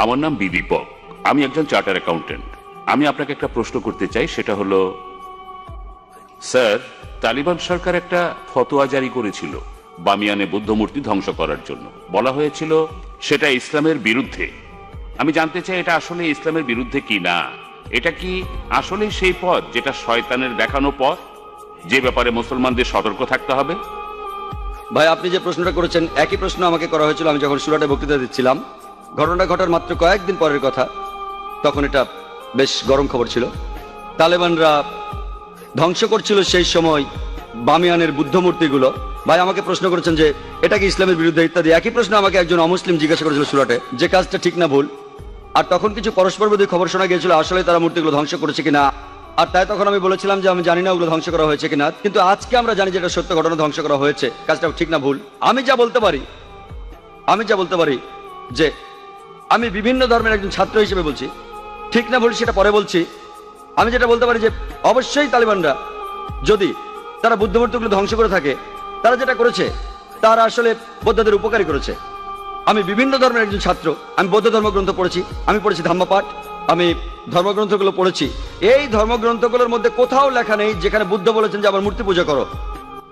আমার নাম বিদীপক, আমি একজন চার্টার অ্যাকাউন্টেন্ট। আমি আপনাকে একটা প্রশ্ন করতে চাই, সেটা হলো, স্যার, তালিবান সরকার একটা ফতোয়া জারি করেছিল বামিয়ানে বুদ্ধ মূর্তি ধ্বংস করার জন্য। বলা হয়েছিল সেটা ইসলামের বিরুদ্ধে। আমি জানতে চাই এটা আসলে ইসলামের বিরুদ্ধে কি না। এটা কি আসলে সেই পথ যেটা শয়তানের দেখানো পথ, যে ব্যাপারে মুসলমানদের সতর্ক থাকতে হবে? ভাই, আপনি যে প্রশ্নটা করেছেন একই প্রশ্ন আমাকে করা হয়েছিল আমি যখন সুরাটে বক্তৃতা দিচ্ছিলাম। ঘটনাটা ঘটার মাত্র কয়েকদিন পরের কথা। তখন এটা বেশ গরম খবর ছিল। তালেবানরা ধ্বংস করছিল সেই সময় বামিয়ানের বুদ্ধ মূর্তিগুলো। ভাই আমাকে প্রশ্ন করেছেন যে এটা কি ইসলামের বিরুদ্ধে ইত্যাদি। একই প্রশ্ন আমাকে একজন অমুসলিম জিজ্ঞাসা করেছিল সুরাটে, যে কাজটা ঠিক না ভুল। আর তখন কিছু পরস্পর বিরোধী খবর শোনা গিয়েছিল আসলে তারা মূর্তিগুলো ধ্বংস করেছে কিনা। আর তাই তখন আমি বলেছিলাম যে আমি জানি না ওগুলো ধ্বংস করা হয়েছে কিনা, কিন্তু আজকে আমরা জানি যে এটা সত্য ঘটনা, ধ্বংস করা হয়েছে। কাজটা ঠিক না ভুল, আমি যা বলতে পারি যে আমি বিভিন্ন ধর্মের একজন ছাত্র হিসেবে বলছি, ঠিক না ভুল সেটা পরে বলছি। আমি যেটা বলতে পারি যে অবশ্যই তালিবানরা যদি তারা বুদ্ধমূর্তিগুলো ধ্বংস করে থাকে, তারা যেটা করেছে তারা আসলে বৌদ্ধদের উপকারী করেছে। আমি বিভিন্ন ধর্মের একজন ছাত্র, আমি বৌদ্ধ ধর্মগ্রন্থ পড়েছি, আমি পড়েছি ধম্মপাঠ, আমি ধর্মগ্রন্থগুলো পড়েছি। এই ধর্মগ্রন্থগুলোর মধ্যে কোথাও লেখা নেই যেখানে বুদ্ধ বলেছেন যে আবার মূর্তি পূজা করো।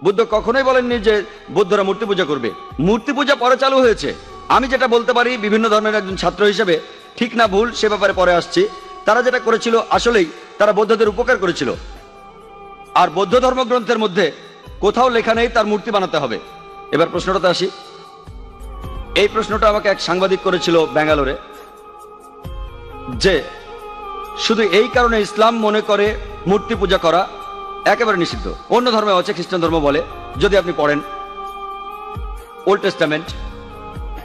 বুদ্ধ কখনোই বলেননি যে বৌদ্ধরা মূর্তি পূজা করবে। মূর্তি পূজা পরে চালু হয়েছে। আমি যেটা বলতে পারি বিভিন্ন ধর্মের একজন ছাত্র হিসেবে, ঠিক না ভুল সে ব্যাপারে পরে আসছি, তারা যেটা করেছিল আসলেই তারা বৌদ্ধদের উপকার করেছিল। আর বৌদ্ধ ধর্মগ্রন্থের মধ্যে কোথাও লেখা নেই তার মূর্তি বানাতে হবে। এবার প্রশ্নটাতে আসি। এই প্রশ্নটা আমাকে এক সাংবাদিক করেছিল ব্যাঙ্গালোরে, যে শুধু এই কারণে ইসলাম মনে করে মূর্তি পূজা করা একেবারে নিষিদ্ধ। অন্য ধর্মে আছে, খ্রিস্টান ধর্ম বলে, যদি আপনি পড়েন ওল্ড টেস্টামেন্ট,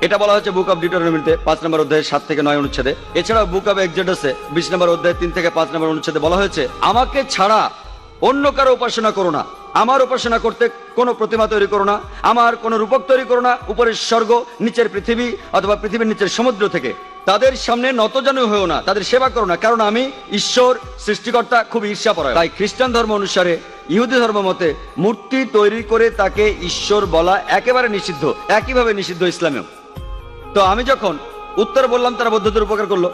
এটা বলা হচ্ছে বুক অফ ডিউটেরোনমিতে 5 নম্বর অধ্যায়ে 7 থেকে 9 অনুচ্ছেদে। এছাড়াও বুক অফ এক্সোডাসে 20 নম্বর অধ্যায়ে 3 থেকে 5 নম্বর অনুচ্ছেদে বলা হয়েছে আমাকে ছাড়া অন্য কারো উপাসনা করো না, আমার উপাসনা করতে কোনো প্রতিমা তৈরি করো না, আমার কোনো রূপক তৈরি করো না উপরের স্বর্গ নিচের পৃথিবী অথবা পৃথিবীর নিচের সমুদ্র থেকে। তাদের সামনে নতজানু হয়েও না, তাদের সেবা করো না, কারণ আমি ঈশ্বর সৃষ্টিকর্তা খুব ঈর্ষাপরায়ণ। তাই খ্রিস্টান ধর্ম অনুসারে, ইহুদি ধর্ম মতে মূর্তি তৈরি করে তাকে ঈশ্বর বলা একেবারে নিষিদ্ধ, একইভাবে নিষিদ্ধ ইসলামেও। তো আমি যখন উত্তর বললাম তারা বৌদ্ধদের উপকার করলো,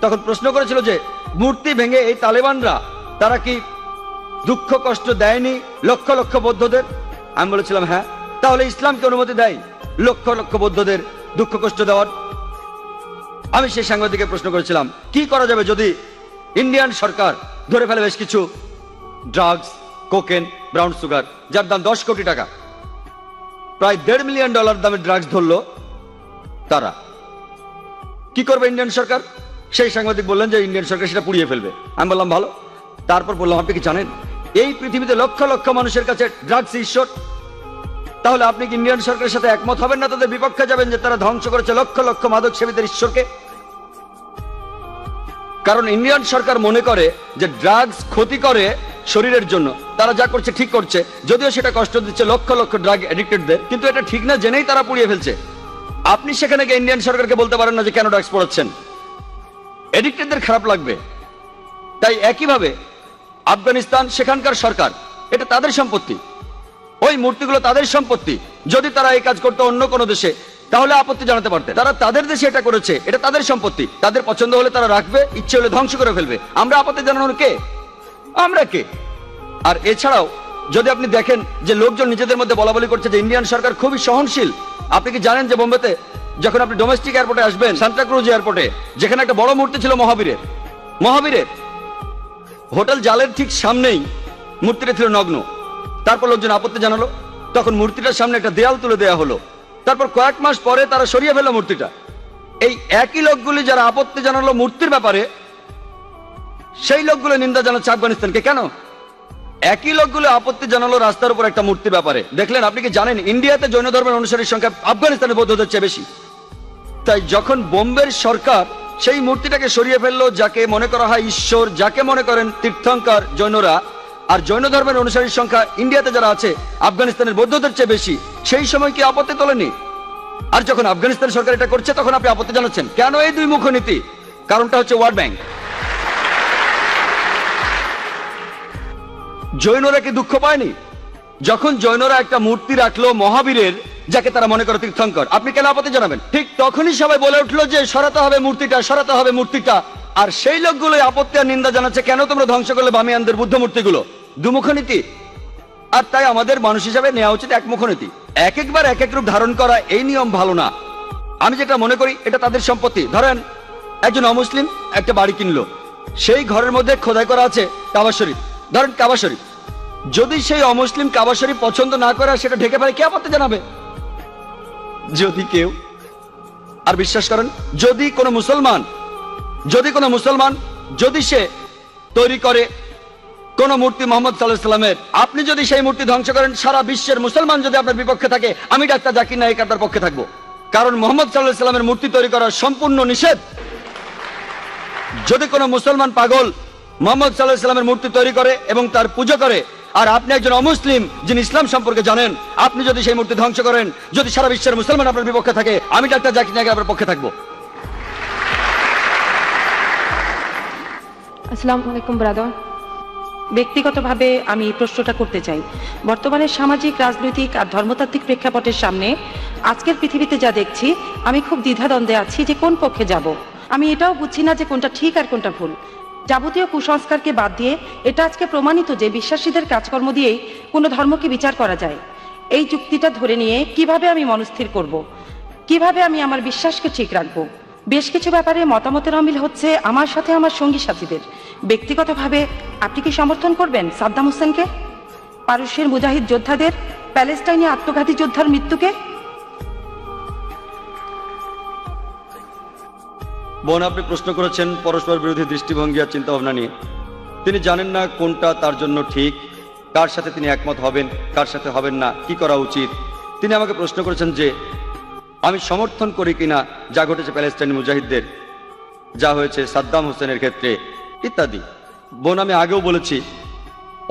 তখন প্রশ্ন করেছিল যে মূর্তি ভেঙে এই তালেবানরা তারা কি দুঃখ কষ্ট দেয়নি লক্ষ লক্ষ বৌদ্ধদের? আমি বলেছিলাম হ্যাঁ। তাহলে ইসলামকে অনুমতি দেয় লক্ষ লক্ষ বৌদ্ধদের দুঃখ কষ্ট দেওয়ার? আমি সেই সাংবাদিকের প্রশ্ন করেছিলাম কি করা যাবে যদি ইন্ডিয়ান সরকার ধরে ফেলে বেশ কিছু ড্রাগস, কোকেন, ব্রাউন সুগার, যার দাম 10 কোটি টাকা, প্রায় $1.5 মিলিয়ন দামের ড্রাগস ধরলো, তারা কি করবে ইন্ডিয়ান সরকার? সেই সাংবাদিক বললেন যে ইন্ডিয়ান সরকার সেটা পুড়িয়ে ফেলবে। আমি বললাম ভালো। তারপর বললাম আপনি কি জানেন এই পৃথিবীতে লক্ষ লক্ষ মানুষের কাছে ড্রাগস ঈশ্বর? তাহলে আপনি কি ইন্ডিয়ান সরকারের সাথে একমত হবেন না, তাদের বিপক্ষে যাবেন যে তারা ধ্বংস করেছে লক্ষ লক্ষ মাদক সেবীদের ঈশ্বরকে? কারণ ইন্ডিয়ান সরকার মনে করে যে ড্রাগস ক্ষতি করে শরীরের জন্য, তারা যা করছে ঠিক করছে, যদিও সেটা কষ্ট দিচ্ছে লক্ষ লক্ষ ড্রাগ এডিক্টেডদের, কিন্তু এটা ঠিক না জেনেই তারা পুড়িয়ে ফেলছে। আপনি সেখানে গিয়ে ইন্ডিয়ান সরকারকে বলতে পারেন না যে কেন ড্রাগস পড়াচ্ছেন, এডিক্টেডদের খারাপ লাগবে। তাই একইভাবে আফগানিস্তান, সেখানকার সরকার, এটা তাদের সম্পত্তি, ওই মূর্তিগুলো তাদের সম্পত্তি। যদি তারা এই কাজ করতো অন্য কোনো দেশে তাহলে আপত্তি জানাতে পারতে। তারা তাদের দেশে এটা করেছে, এটা তাদের সম্পত্তি, তাদের পছন্দ হলে তারা রাখবে, ইচ্ছে হলে ধ্বংস করে ফেলবে। আমরা আপত্তি জানানোর কে? আমরা কে? আর এছাড়াও যদি আপনি দেখেন যে লোকজন নিজেদের মধ্যে বলা বলি করছে যে ইন্ডিয়ান সরকার খুবই সহনশীল। আপনি কি জানেন যে বোম্বেতে যখন আপনি ডোমেস্টিক এয়ারপোর্টে আসবেন, সান্টাক্রুজ এয়ারপোর্টে, যেখানে একটা বড় মূর্তি ছিল মহাবীরের, হোটেল জালের ঠিক সামনেই মূর্তিটা ছিল নগ্ন। তারপর লোকজন আপত্তি জানালো, তখন মূর্তিটার সামনে একটা দেয়াল তুলে দেওয়া হলো। তারপর কয়েক মাস পরে তারা সরিয়ে ফেললো মূর্তিটা। এই একই লোকগুলি যারা আপত্তি জানালো মূর্তির ব্যাপারে, সেই লোকগুলো নিন্দা জানাচ্ছে আফগানিস্তানকে। কেন? একই লোকগুলো আপত্তি জানালো রাস্তার উপর একটা মূর্তির ব্যাপারে। দেখলেন? আপনি কি জানেন ইন্ডিয়াতে জৈন ধর্মের অনুসারীর সংখ্যা আফগানিস্তানের বৌদ্ধদের চেয়ে বেশি? তাই যখন বোম্বের সরকার সেই মূর্তিটাকে সরিয়ে ফেললো, যাকে মনে করা হয় ঈশ্বর, যাকে মনে করেন তীর্থঙ্কর জৈনরা, আর জৈন ধর্মের অনুসারীর সংখ্যা ইন্ডিয়াতে যারা আছে আফগানিস্তানের বৌদ্ধদের চেয়ে বেশি, সেই সময় কি আপত্তি তোলেনি? আর যখন আফগানিস্তান সরকার এটা করছে তখন আপনি আপত্তি জানাচ্ছেন কেন? এই দুই মুখ নীতি। কারণটা হচ্ছে ওয়ার্ল্ড ব্যাংক। জৈনরা কি দুঃখ পায়নি যখন জৈনরা একটা মূর্তি রাখলো মহাবীরের, যাকে তারা মনে করে তীর্থঙ্কর, আপনি কেন আপত্তি জানাবেন? ঠিক তখনই সবাই বলে উঠলো যে সরাতে হবে মূর্তিটা, সরাতে হবে মূর্তিটা। আর সেই লোকগুলো আপত্তি আর নিন্দা জানাচ্ছে, কেন তোমরা ধ্বংস করলে বামিয়ানদের বুদ্ধ মূর্তিগুলো? দুমুখ নীতি। আর তাই আমাদের মানুষ হিসাবে নেওয়া উচিত একমুখ নীতি। এক একবার এক এক রূপ ধারণ করা, এই নিয়ম ভালো না। আমি যেটা মনে করি এটা তাদের সম্পত্তি। ধরেন একজন অমুসলিম একটা বাড়ি কিনলো, সেই ঘরের মধ্যে খোদাই করা আছে কাবা শরীফ, ধরেন কাবা শরীফ। যদি সেই অমুসলিম কাবা শরীফ পছন্দ না করে আর সেটা ঢেকে ফেলে, কে আপত্তি জানাবে? যদি কেউ, আর বিশ্বাস করেন যদি কোনো মুসলমান যদি সে তৈরি করে কোন মূর্তি মোহাম্মদ সাল্লাল্লাহু আলাইহি সাল্লামের, আপনি যদি সেই মূর্তি ধ্বংস করেন, সারা বিশ্বের মুসলমান যদি আপনার বিপক্ষে থাকে, আমি ডাক্তার জাকির নায়েক আপনার পক্ষে থাকবো। কারণ মোহাম্মদ সাল্লাল্লাহু আলাইহি সাল্লামের মূর্তি তৈরি করা সম্পূর্ণ নিষেধ। যদি কোনো মুসলমান পাগল মোহাম্মদ সাল্লাল্লাহু আলাইহি সাল্লামের মূর্তি তৈরি করে এবং তার পুজো করে, আর আপনি একজন অমুসলিম যিনি ইসলাম সম্পর্কে জানেন, আপনি যদি সেই মূর্তি ধ্বংস করেন, যদি সারা বিশ্বের মুসলমান আপনার বিপক্ষে থাকে, আমি ডাক্তার জাকির নায়েক আপনার পক্ষে থাকবো। আসসালামু আলাইকুম ব্রাদার। ব্যক্তিগতভাবে আমি এই প্রশ্নটা করতে চাই, বর্তমানে সামাজিক, রাজনৈতিক আর ধর্মতাত্ত্বিক প্রেক্ষাপটের সামনে আজকের পৃথিবীতে যা দেখছি, আমি খুব দ্বিধাদ্বন্দ্বে আছি যে কোন পক্ষে যাব। আমি এটাও বুঝছি না যে কোনটা ঠিক আর কোনটা ভুল। যাবতীয় কুসংস্কারকে বাদ দিয়ে এটা আজকে প্রমাণিত যে বিশ্বাসীদের কাজকর্ম দিয়েই কোনো ধর্মকে বিচার করা যায়। এই যুক্তিটা ধরে নিয়ে কিভাবে আমি মনস্থির করব, কিভাবে আমি আমার বিশ্বাসকে ঠিক রাখবো? বেশ কিছু ব্যাপারে মতামতের অমিল হচ্ছে আমার সাথে আমার সঙ্গী সাথীদের। ব্যক্তিগতভাবে আপনি কি সমর্থন করবেন সাদ্দাম হোসেনকে, পারস্যের মুজাহিদ যোদ্ধাদের, প্যালেস্টাইনে আত্মঘাতী যোদ্ধার মৃত্যুকে? বোন, আপনি প্রশ্ন করেছেন পরস্পর বিরোধী দৃষ্টিভঙ্গি আর চিন্তা ভাবনা নিয়ে। তিনি জানেন না কোনটা তার জন্য ঠিক, কার সাথে তিনি একমত হবেন, কার সাথে হবেন না, কি করা উচিত। তিনি আমাকে প্রশ্ন করেছেন যে আমি সমর্থন করি কিনা যা ঘটেছে প্যালেস্টাইনি মুজাহিদদের, যা হয়েছে সাদ্দাম হোসেনের ক্ষেত্রে ইত্যাদি। বোন, আমি আগেও বলেছি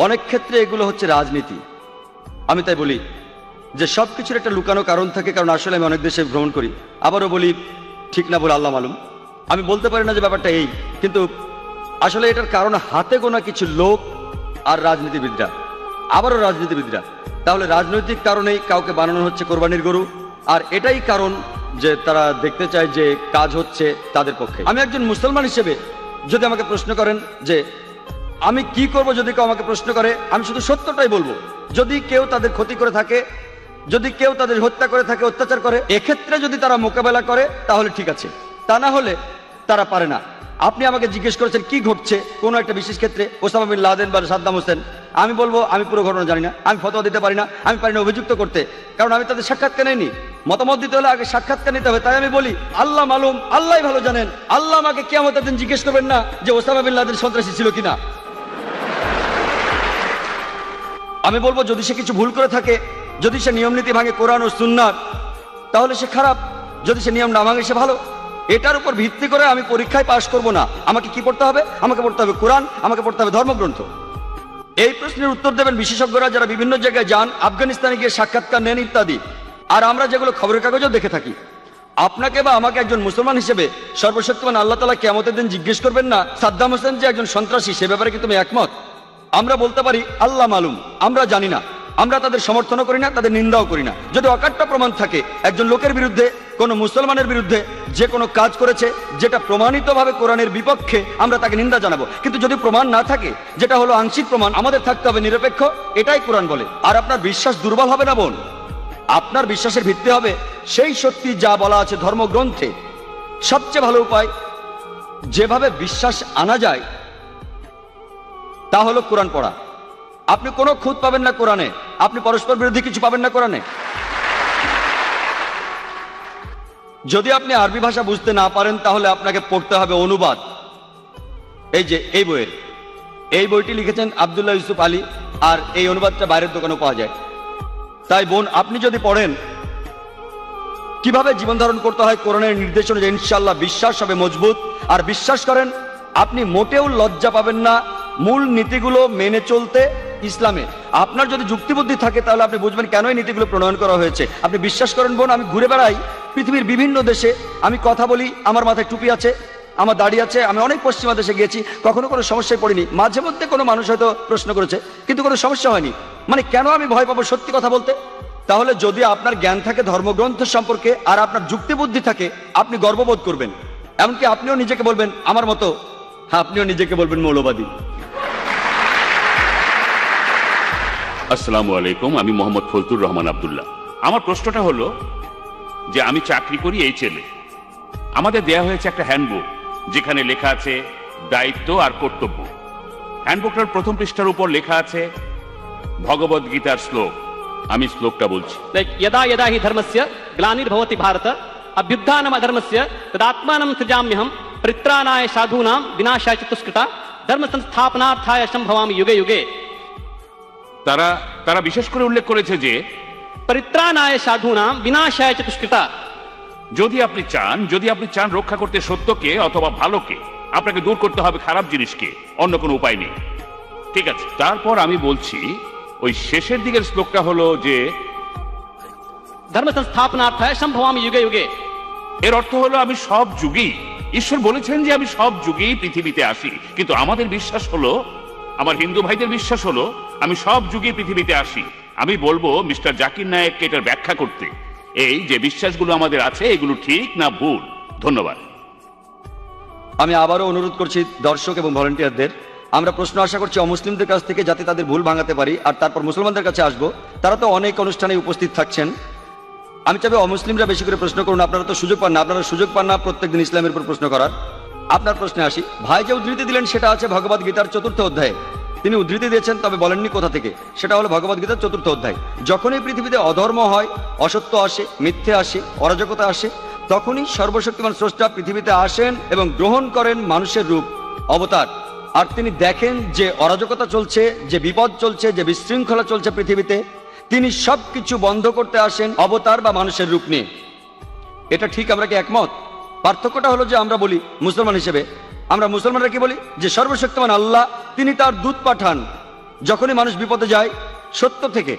অনেক ক্ষেত্রে এগুলো হচ্ছে রাজনীতি। আমি তাই বলি যে সব কিছুর একটা লুকানো কারণ থাকে, কারণ আসলে আমি অনেক দেশে ভ্রমণ করি। আবারও বলি, ঠিক না বলে আল্লাহ মালুম, আমি বলতে পারি না যে ব্যাপারটা এই, কিন্তু আসলে এটার কারণ হাতে গোনা কিছু লোক আর রাজনীতিবিদরা, আবারও রাজনীতিবিদরা। তাহলে রাজনৈতিক কারণেই কাউকে বানানো হচ্ছে কোরবানির গরু, আর এটাই কারণ যে তারা দেখতে চায় যে কাজ হচ্ছে তাদের পক্ষে। আমি একজন মুসলমান হিসেবে যদি আমাকে প্রশ্ন করেন যে আমি কি করব, যদি কেউ আমাকে প্রশ্ন করে, আমি শুধু সত্যটাই বলবো। যদি কেউ তাদের ক্ষতি করে থাকে, যদি কেউ তাদের হত্যা করে থাকে, অত্যাচার করে, এক্ষেত্রে যদি তারা মোকাবেলা করে তাহলে ঠিক আছে, তা না হলে তারা পারে না। আপনি আমাকে জিজ্ঞেস করেছেন কি ঘটছে কোনো একটা বিশেষ ক্ষেত্রে, ওসামা বিন লাদেন বা সাদ্দাম হোসেন, আমি বলবো আমি পুরো ঘটনা জানি না, আমি ফতোয়া দিতে পারি না, আমি পারি না অভিযুক্ত করতে, কারণ আমি তাদের সাক্ষাৎকার নেইনি। মতামত দিতে হলে আগে সাক্ষাৎকার নিতে হবে। তাই আমি বলি আল্লাহ মালুম, আল্লাহ ভালো জানেন। আল্লাহ আমাকে কিয়ামতের দিন জিজ্ঞেস করবেন না যে ওসামা বিন লাদেন সন্ত্রাসী ছিল কিনা। আমি বলবো যদি সে কিছু ভুল করে থাকে, যদি সে নিয়ম নীতি ভাঙে কোরআন ও সুন্নাহর, তাহলে সে খারাপ। যদি সে নিয়ম না ভাঙে সে ভালো। এটার উপর ভিত্তি করে আমি পরীক্ষায় পাশ করব না। আমাকে কি পড়তে হবে? আমাকে পড়তে হবে কোরআন, আমাকে পড়তে হবে ধর্মগ্রন্থ। এই প্রশ্নের উত্তর দেবেন বিশেষজ্ঞরা যারা বিভিন্ন জায়গায় যান, আফগানিস্তানে গিয়ে সাক্ষাৎকার নেন ইত্যাদি। আর আমরা যেগুলো খবরের কাগজেও দেখে থাকি। আপনাকে বা আমাকে একজন মুসলমান হিসেবে সর্বশক্তিমান আল্লাহ তাআলা কিয়ামতের দিন জিজ্ঞেস করবেন না সাদ্দাম হোসেন যে একজন সন্ত্রাসী, সে ব্যাপারে কি তুমি একমত? আমরা বলতে পারি আল্লাহ মালুম, আমরা জানি না, আমরা তাদের সমর্থনও করি না, তাদের নিন্দাও করি না। যদি অকাট্য প্রমাণ থাকে একজন লোকের বিরুদ্ধে, কোনো মুসলমানের বিরুদ্ধে যে কোনো কাজ করেছে যেটা প্রমাণিতভাবে কোরআনের বিপক্ষে, আমরা তাকে নিন্দা জানাবো। কিন্তু যদি প্রমাণ না থাকে, যেটা হলো আংশিক প্রমাণ, আমাদের থাকতে হবে নিরপেক্ষ, এটাই কোরআন বলে। আর আপনার বিশ্বাস দুর্বল হবে না বোন, আপনার বিশ্বাসের ভিত্তি হবে সেই সত্যি যা বলা আছে ধর্মগ্রন্থে। সবচেয়ে ভালো উপায় যেভাবে বিশ্বাস আনা যায় তা হলো কোরআন পড়া। আপনি কোনো খুঁত পাবেন না কোরআনে, আপনি পরস্পর বিরোধী কিছু পাবেন না কোরআনে। যদি আপনি আরবি ভাষা বুঝতে না পারেন তাহলে আপনাকে পড়তে হবে অনুবাদ। এই যে এই বইটি লিখেছেন আব্দুল্লাহ ইউসুফ আলী, আর এই অনুবাদটা বাইরের দোকানে পাওয়া যায়। তাই বোন, আপনি যদি পড়েন কিভাবে জীবন ধারণ করতে হয় কোরআনের নির্দেশ অনুযায়ী, ইনশাআল্লাহ বিশ্বাস হবে মজবুত। আর বিশ্বাস করেন আপনি মোটেও লজ্জা পাবেন না মূল নীতিগুলো মেনে চলতে ইসলামে। আপনার যদি যুক্তিবুদ্ধি থাকে তাহলে আপনি বুঝবেন কেন এই নীতিগুলো প্রণয়ন করা হয়েছে। আপনি বিশ্বাস করেন বোন, আমি ঘুরে বেড়াই পৃথিবীর বিভিন্ন দেশে, আমি কথা বলি, আমার মাথায় টুপি আছে, আমার দাড়ি আছে, আমি অনেক পশ্চিমা দেশে গিয়েছি, কখনো কোনো সমস্যায় পড়িনি। মাঝে মধ্যে কোনো মানুষ হয়তো প্রশ্ন করেছে, কিন্তু কোনো সমস্যা হয়নি। মানে কেন আমি ভয় পাবো সত্যি কথা বলতে? তাহলে যদি আপনার জ্ঞান থাকে ধর্মগ্রন্থ সম্পর্কে আর আপনার যুক্তিবুদ্ধি থাকে, আপনি গর্ববোধ করবেন। এমনকি আপনিও নিজেকে বলবেন আমার মতো, আপনিও নিজেকে বলবেন মৌলবাদী। আসসালামু আলাইকুম, আমি মোহাম্মদ ফজলুর রহমান আব্দুল্লাহ। আমার প্রশ্নটা হলো যে আমি চাকরি করি এই ছেলে, আমাদের দেয়া হয়েছে একটা হ্যান্ডবুক যেখানে লেখা আছে দায়িত্ব আর কর্তব্য। হ্যান্ডবুকটার প্রথম পৃষ্ঠার উপর লেখা আছে ভগবদ গীতার শ্লোক। আমি শ্লোকটা বলছি। यदा यदा हि धर्मस्य ग्लानिर्भवति भारत अभ्युत्थानम् अधर्मस्य तदात्मानं सृजाम्यहं परित्राणाय साधूनां विनाशाय च दुष्कृता धर्म संस्थापनार्थाय संभवामि युगे युगे। তারা বিশেষ করে উল্লেখ করেছে যে परित्राणाय साधूनां विनाशाय च दुष्कृता। যদি আপনি চান রক্ষা করতে সত্যকে অথবা ভালোকে, আপনাকে দূর করতে হবে খারাপ জিনিসকে, অন্য কোনো উপায় নেই। ঠিক আছে, তারপর আমি বলছি ওই শেষের দিকের শ্লোকটা হলো যে धर्म संस्थापनार्थाय संभवामि युगे युगे। এর অর্থ হলো আমি সব যুগেই, ঈশ্বর বলেছেন যে আমি সব যুগেই পৃথিবীতে আসি, কিন্তু আমাদের বিশ্বাস হলো, আমার হিন্দু ভাইদের বিশ্বাস হলো আমি সব যুগেই পৃথিবীতে আসি। আমি বলবো মিস্টার জাকির নায়েককে এটার ব্যাখ্যা করতে, এই যে বিশ্বাসগুলো আমাদের আছে এগুলো ঠিক না ভুল। ধন্যবাদ। আমি আবারও অনুরোধ করছি দর্শক এবং ভলেন্টিয়ারদের, আমরা প্রশ্ন আশা করছি অমুসলিমদের কাছ থেকে, যাতে তাদের ভুল ভাঙাতে পারি। আর তারপর মুসলমানদের কাছে আসবো, তারা তো অনেক অনুষ্ঠানে উপস্থিত থাকছেন। আমি চাইবো অমুসলিমরা বেশি করে প্রশ্ন করুন, আপনারা তো সুযোগ পান না প্রত্যেকদিন ইসলামের উপর প্রশ্ন করার। আপনার প্রশ্নে আসি। ভাই যে উদ্ধৃতি দিলেন সেটা আছে ভগবদ গীতার 4th অধ্যায়ে। তিনি উদ্ধৃতি দিয়েছেন, তবে বলেননি কোথা থেকে। সেটা হলো ভগবদ গীতার 4th অধ্যায়। যখনই পৃথিবীতে অধর্ম হয়, অসত্য আসে, মিথ্যে আসে, অরাজকতা আসে, তখনই সর্বশক্তিমান স্রষ্টা পৃথিবীতে আসেন এবং গ্রহণ করেন মানুষের রূপ, অবতার। আর তিনি দেখেন যে অরাজকতা চলছে, যে বিপদ চলছে, যে বিশৃঙ্খলা চলছে পৃথিবীতে, তিনি সবকিছু বন্ধ করতে আসেন অবতার বা মানুষের রূপ নিয়ে। এটা ঠিক, আমরা কি একমত? পার্থক্যটা হলো যে আমরা বলি মুসলমান হিসেবে, আমরা মুসলমানরা কি বলি যে সর্বশক্তিমান আল্লাহ তিনি তার দূত পাঠান। যখনই মানুষ বিপদে যায়, সত্য থেকে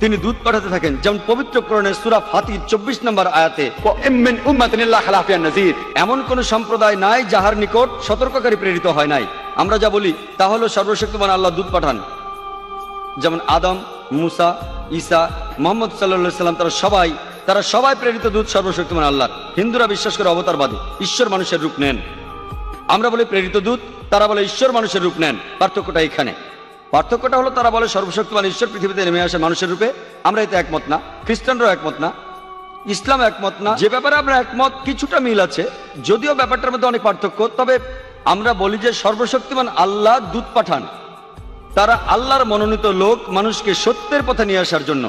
তিনি দূত পাঠাতে থাকেন। যেমন পবিত্র কোরআনের সূরা ফাতির 24 নম্বর আয়াতে, এমন কোন সম্প্রদায় নাই যাহার নিকট সতর্ককারী প্রেরিত হয় নাই। আমরা যা বলি তা হলো সর্বশক্তিমান আল্লাহ দূত পাঠান। যেমন আদম, মুসা, ঈসা, মুহাম্মদ সাল্লাল্লাহু আলাইহি সাল্লাম, তারা সবাই প্রেরিত দূত সর্বশক্তিমান আল্লাহর। হিন্দুরা বিশ্বাস করে অবতারবাদী, ঈশ্বর মানুষের রূপ নেন। আমরা বলি প্রেরিত দূত, তারা বলে ঈশ্বর মানুষের রূপ নেন। পার্থক্যটা এখানে। পার্থক্যটা হলো তারা বলে সর্বশক্তিমান ঈশ্বর পৃথিবীতে নেমে আসে মানুষের রূপে। আমরা এতে একমত না, খ্রিস্টানরাও একমত না, ইসলাম একমত না। যে ব্যাপারে আমরা একমত কিছুটা মিল আছে, যদিও ব্যাপারটার মধ্যে অনেক পার্থক্য। তবে আমরা বলি যে সর্বশক্তিমান আল্লাহ দূত পাঠান, তারা আল্লাহর মনোনীত লোক মানুষকে সত্যের পথে নিয়ে আসার জন্য।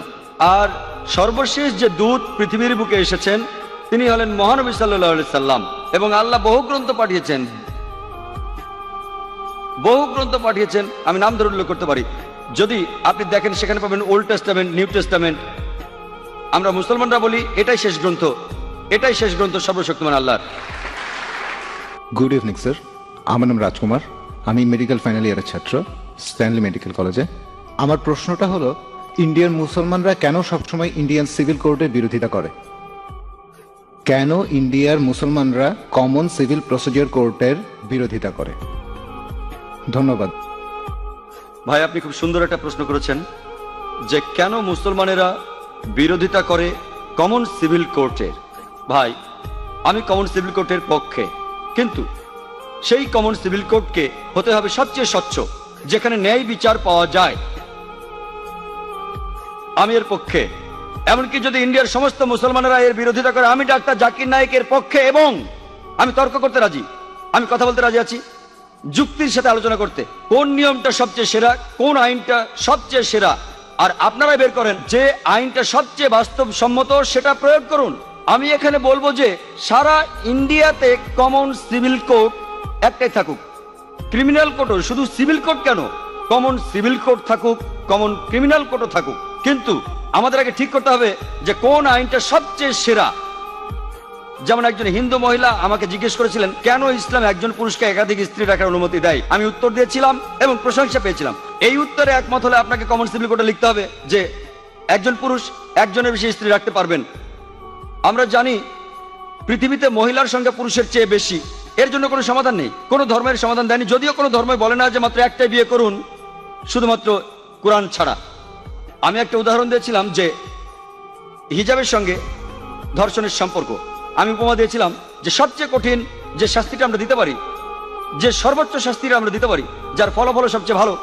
আর সর্বশেষ যে দূত পৃথিবীর বুকে এসেছেন তিনি হলেন মহানবী সাল্লাল্লাহু আলাইহি সাল্লাম। এবং আল্লাহ বহু গ্রন্থ পাঠিয়েছেন। আমি নাম ধরে উল্লেখ করতে পারি, যদি আপনি দেখেন সেখানে পাবেন ওল্ড টেস্টামেন্ট, নিউ টেস্টামেন্ট। আমরা মুসলমানরা বলি এটাই শেষ গ্রন্থ সর্বশক্তিমান আল্লাহর। গুড ইভিনিং স্যার, আমার নাম রাজকুমার, আমি মেডিকেল ফাইনাল ইয়ারের ছাত্র স্ট্যানলি মেডিকেল কলেজে। আমার প্রশ্নটা হলো, ইন্ডিয়ান মুসলমানরা কেন সবসময় ইন্ডিয়ান সিভিল কোর্টের বিরোধিতা করে? কেন ইন্ডিয়ার মুসলমানরা কমন সিভিল প্রসিডিওর কোর্টের বিরোধিতা করে? ধন্যবাদ। ভাই, আপনি খুব সুন্দর একটা প্রশ্ন করেছেন যে কেন মুসলমানেরা বিরোধিতা করে কমন সিভিল কোর্টের। ভাই, আমি কমন সিভিল কোর্টের পক্ষে, কিন্তু সেই কমন সিভিল কোর্টকে হতে হবে সবচেয়ে স্বচ্ছ, যেখানে ন্যায় বিচার পাওয়া যায়। আমি এর পক্ষে। এমনকি যদি ইন্ডিয়ার সমস্ত মুসলমানেরা এর বিরোধিতা করে, আমি ডাক্তার জাকির নায়েকের পক্ষে, এবং আমি তর্ক করতে রাজি, আমি কথা বলতে রাজি আছি, যুক্তির সাথে আলোচনা করতে, কোন নিয়মটা সবচেয়ে সেরা, কোন আইনটা সবচেয়ে সেরা। আর আপনারা বের করেন যে আইনটা সবচেয়ে বাস্তবসম্মত, সেটা প্রয়োগ করুন। আমি এখানে বলবো যে সারা ইন্ডিয়াতে কমন সিভিল কোর্ট একটাই থাকুক। ক্রিমিনাল কোর্টও, শুধু সিভিল কোর্ট কেন, কমন সিভিল কোর্ট থাকুক, কমন ক্রিমিনাল কোর্টও থাকুক। কিন্তু আমাদের আগে ঠিক করতে হবে যে কোন আইনটা সবচেয়ে সেরা। যেমন একজন হিন্দু মহিলা আমাকে জিজ্ঞেস করেছিলেন কেন ইসলাম একজন পুরুষকে একাধিক স্ত্রী রাখার অনুমতি দেয়। আমি উত্তর দিয়েছিলাম এবং প্রশংসা পেয়েছিলাম। এই উত্তরে একমত হলে আপনাকে কমন সিভিল কোর্টে লিখতে হবে যে একজন পুরুষ একজনের বেশি স্ত্রী রাখতে পারবেন। আমরা জানি পৃথিবীতে মহিলার সংখ্যা পুরুষের চেয়ে বেশি। এর জন্য কোনো সমাধান নেই, কোনো ধর্মের সমাধান দেয়নি। যদিও কোনো ধর্মই বলে না যে মাত্র একটাই বিয়ে করুন, শুধুমাত্র কোরআন ছাড়া। আমি একটা উদাহরণ দিয়েছিলাম যে হিজাবের সঙ্গে ধর্ষণের সম্পর্ক। আমি উপমা দিয়েছিলাম যে সবচেয়ে কঠিন যে শাস্তিটা আমরা দিতে পারি, যে সর্বোচ্চ শাস্তিটা আমরা দিতে পারি, যার ফলাফল সবচেয়ে ভালো,